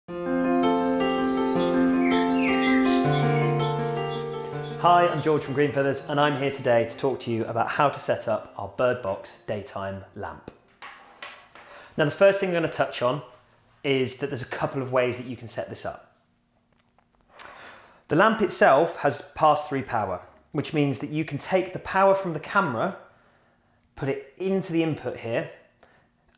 Hi, I'm George from Green Feathers, and I'm here today to talk to you about how to set up our Birdbox daytime lamp. Now, the first thing I'm going to touch on is that there's a couple of ways that you can set this up. The lamp itself has pass-through power, which means that you can take the power from the camera, put it into the input here,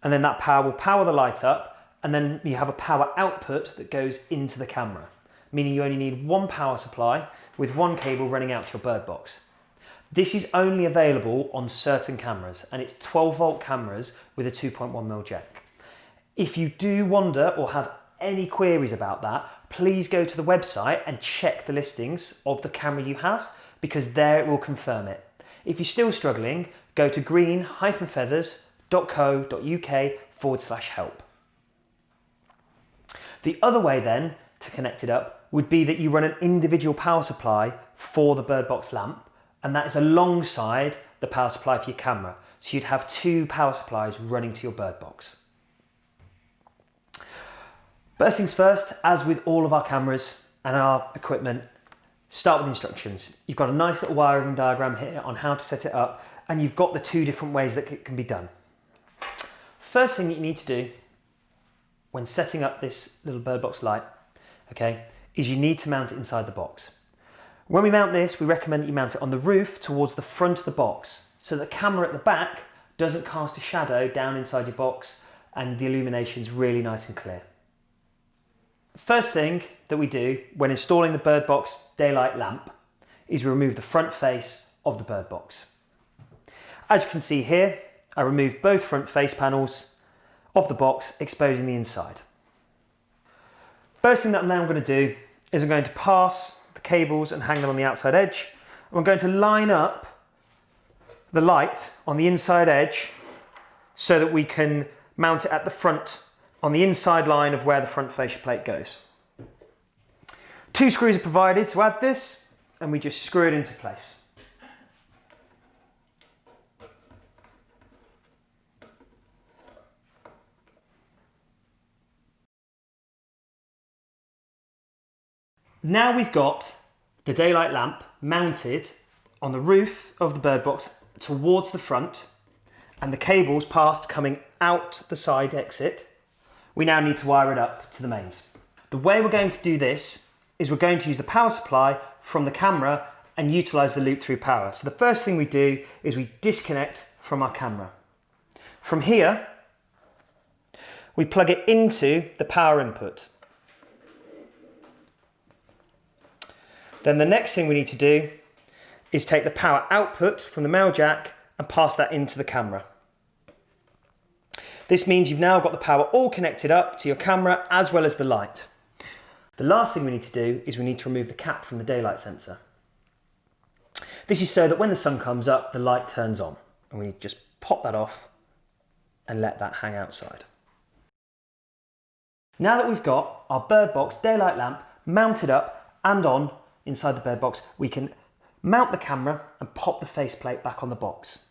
and then that power will power the light up, and then you have a power output that goes into the camera, meaning you only need one power supply with one cable running out to your Birdbox. This is only available on certain cameras, and it's 12-volt cameras with a 2.1mm jack. If you do wonder or have any queries about that, please go to the website and check the listings of the camera you have, because there it will confirm it. If you're still struggling, go to green-feathers.co.uk/help. The other way then to connect it up would be that you run an individual power supply for the Birdbox lamp, and that is alongside the power supply for your camera. So you'd have two power supplies running to your Birdbox. First things first, as with all of our cameras and our equipment, start with instructions. You've got a nice little wiring diagram here on how to set it up, and you've got the two different ways that it can be done. First thing that you need to do when setting up this little Birdbox light, okay, is you need to mount it inside the box. When we mount this, we recommend that you mount it on the roof towards the front of the box, so the camera at the back doesn't cast a shadow down inside your box and the illumination is really nice and clear. First thing that we do when installing the Birdbox daylight lamp is we remove the front face of the Birdbox. As you can see here, I removed both front face panels of the box, exposing the inside. First thing that I'm now going to do is I'm going to pass the cables and hang them on the outside edge. I'm going to line up the light on the inside edge so that we can mount it at the front on the inside line of where the front fascia plate goes. 2 screws are provided to add this, and we just screw it into place. Now we've got the daylight lamp mounted on the roof of the Birdbox towards the front, and the cables passed coming out the side exit, we now need to wire it up to the mains. The way we're going to do this is we're going to use the power supply from the camera and utilise the loop through power. So the first thing we do is we disconnect from our camera. From here, we plug it into the power input. Then the next thing we need to do is take the power output from the male jack and pass that into the camera. This means you've now got the power all connected up to your camera as well as the light. The last thing we need to do is we need to remove the cap from the daylight sensor. This is so that when the sun comes up, the light turns on, and we just pop that off and let that hang outside. Now that we've got our Birdbox daylight lamp mounted up and on inside the Birdbox, we can mount the camera and pop the faceplate back on the box.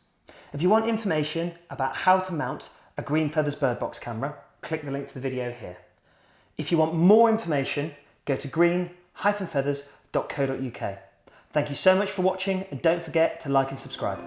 If you want information about how to mount a Green Feathers Birdbox camera, click the link to the video here. If you want more information, go to green-feathers.co.uk. Thank you so much for watching, and don't forget to like and subscribe.